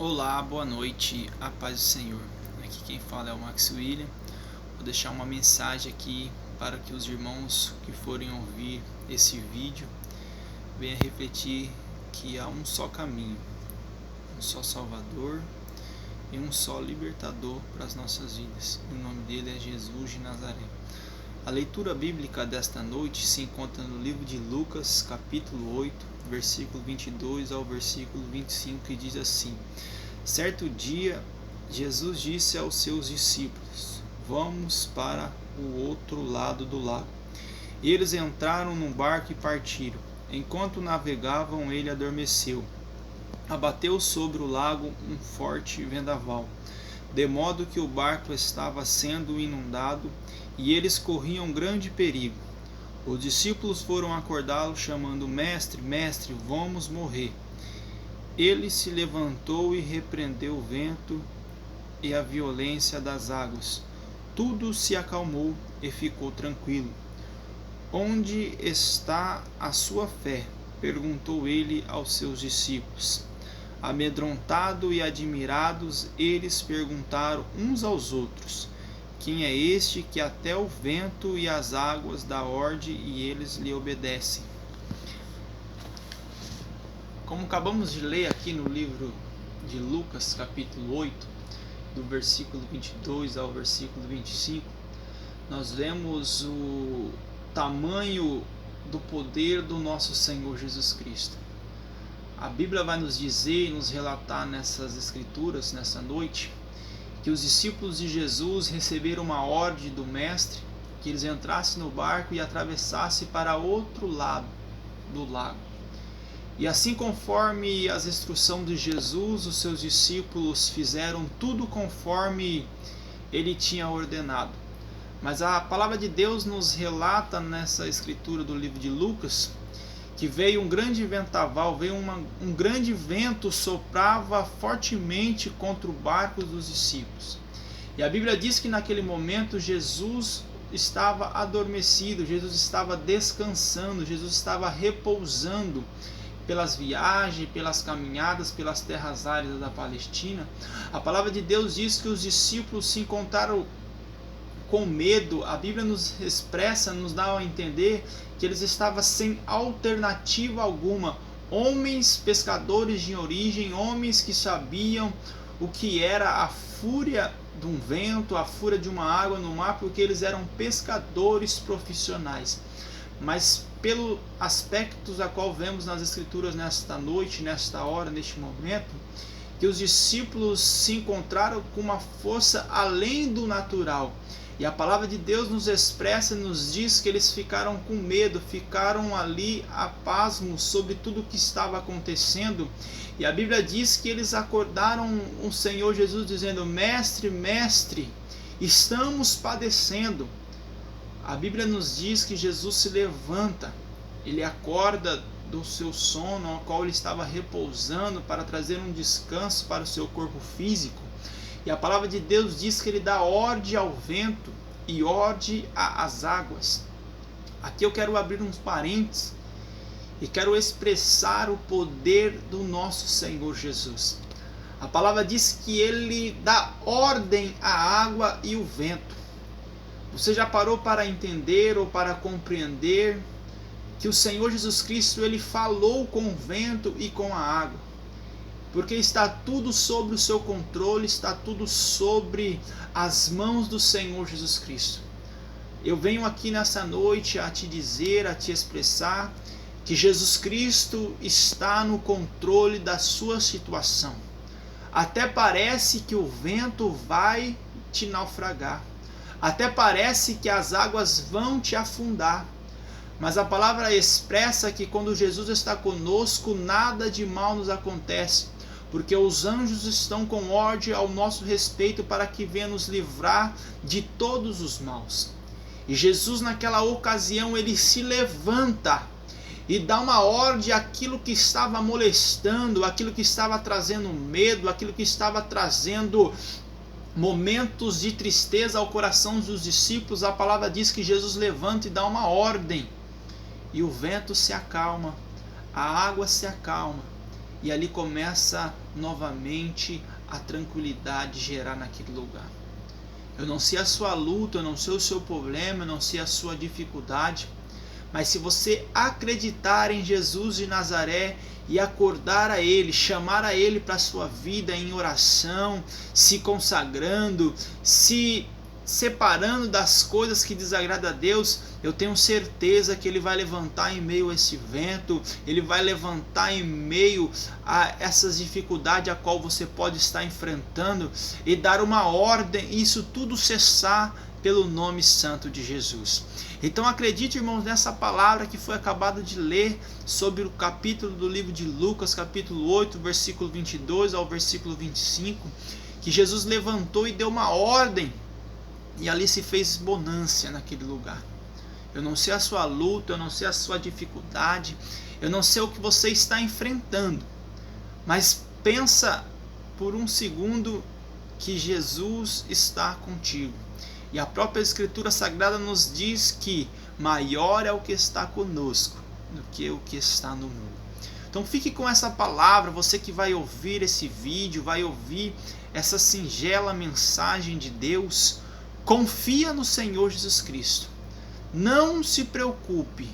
Olá, boa noite, a paz do Senhor. Aqui quem fala é o Max William. Vou deixar uma mensagem aqui para que os irmãos que forem ouvir esse vídeo venham refletir que há um só caminho, um só Salvador e um só libertador para as nossas vidas. O nome dele é Jesus de Nazaré. A leitura bíblica desta noite se encontra no livro de Lucas, capítulo 8, versículo 22 ao versículo 25, que diz assim: Certo dia, Jesus disse aos seus discípulos: Vamos para o outro lado do lago. E eles entraram num barco e partiram. Enquanto navegavam, ele adormeceu. Abateu sobre o lago um forte vendaval, de modo que o barco estava sendo inundado e eles corriam grande perigo. Os discípulos foram acordá-lo, chamando: Mestre, mestre, vamos morrer. Ele se levantou e repreendeu o vento e a violência das águas. Tudo se acalmou e ficou tranquilo. Onde está a sua fé? Perguntou ele aos seus discípulos. Amedrontados e admirados, eles perguntaram uns aos outros: Quem é este que até o vento e as águas dá ordem e eles lhe obedecem? Como acabamos de ler aqui no livro de Lucas, capítulo 8, do versículo 22 ao versículo 25, nós vemos o tamanho do poder do nosso Senhor Jesus Cristo. A Bíblia vai nos dizer e nos relatar nessas escrituras, nessa noite, que os discípulos de Jesus receberam uma ordem do Mestre, que eles entrassem no barco e atravessassem para outro lado do lago. E assim, conforme as instruções de Jesus, os seus discípulos fizeram tudo conforme ele tinha ordenado. Mas a palavra de Deus nos relata nessa escritura do livro de Lucas que veio um grande vendaval, veio um grande vento, soprava fortemente contra o barco dos discípulos. E a Bíblia diz que naquele momento Jesus estava adormecido, Jesus estava descansando, Jesus estava repousando pelas viagens, pelas caminhadas, pelas terras áridas da Palestina. A palavra de Deus diz que os discípulos se encontraram com medo. A Bíblia nos expressa, nos dá a entender que eles estavam sem alternativa alguma. Homens pescadores de origem, homens que sabiam o que era a fúria de um vento, a fúria de uma água no mar, porque eles eram pescadores profissionais. Mas pelo aspecto a qual vemos nas escrituras nesta noite, nesta hora, neste momento, que os discípulos se encontraram com uma força além do natural. E a palavra de Deus nos expressa, nos diz que eles ficaram com medo, ficaram ali a pasmo sobre tudo o que estava acontecendo. E a Bíblia diz que eles acordaram o Senhor Jesus dizendo: Mestre, mestre, estamos padecendo. A Bíblia nos diz que Jesus se levanta, ele acorda do seu sono, ao qual ele estava repousando, para trazer um descanso para o seu corpo físico. E a palavra de Deus diz que ele dá ordem ao vento e ordem às águas. Aqui eu quero abrir uns parênteses e quero expressar o poder do nosso Senhor Jesus. A palavra diz que ele dá ordem à água e o vento. Você já parou para entender ou para compreender que o Senhor Jesus Cristo ele falou com o vento e com a água? Porque está tudo sob o seu controle, está tudo sobre as mãos do Senhor Jesus Cristo. Eu venho aqui nessa noite a te dizer, a te expressar que Jesus Cristo está no controle da sua situação. Até parece que o vento vai te naufragar. Até parece que as águas vão te afundar. Mas a palavra expressa que quando Jesus está conosco, nada de mal nos acontece, porque os anjos estão com ordem ao nosso respeito para que venha nos livrar de todos os maus. E Jesus naquela ocasião ele se levanta e dá uma ordem àquilo que estava molestando, aquilo que estava trazendo medo, aquilo que estava trazendo momentos de tristeza ao coração dos discípulos. A palavra diz que Jesus levanta e dá uma ordem, e o vento se acalma, a água se acalma, e ali começa novamente a tranquilidade gerar naquele lugar. Eu não sei a sua luta, eu não sei o seu problema, eu não sei a sua dificuldade, mas se você acreditar em Jesus de Nazaré e acordar a Ele, chamar a Ele para a sua vida em oração, se consagrando, se separando das coisas que desagradam a Deus, eu tenho certeza que Ele vai levantar em meio a esse vento, Ele vai levantar em meio a essas dificuldades a qual você pode estar enfrentando e dar uma ordem e isso tudo cessar pelo nome santo de Jesus. Então acredite, irmãos, nessa palavra que foi acabado de ler sobre o capítulo do livro de Lucas, capítulo 8, versículo 22 ao versículo 25, que Jesus levantou e deu uma ordem e ali se fez bonança naquele lugar. Eu não sei a sua luta, eu não sei a sua dificuldade, eu não sei o que você está enfrentando, mas pensa por um segundo que Jesus está contigo. E a própria Escritura Sagrada nos diz que maior é o que está conosco do que o que está no mundo. Então fique com essa palavra, você que vai ouvir esse vídeo, vai ouvir essa singela mensagem de Deus. Confia no Senhor Jesus Cristo. Não se preocupe,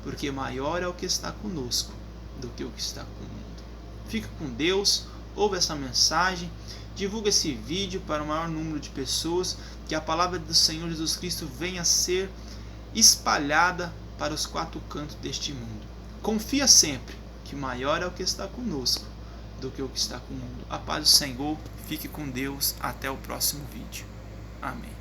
porque maior é o que está conosco do que o que está com o mundo. Fica com Deus, ouve essa mensagem, divulga esse vídeo para o maior número de pessoas, que a palavra do Senhor Jesus Cristo venha a ser espalhada para os quatro cantos deste mundo. Confia sempre que maior é o que está conosco do que o que está com o mundo. A paz do Senhor, fique com Deus, até o próximo vídeo. Amém.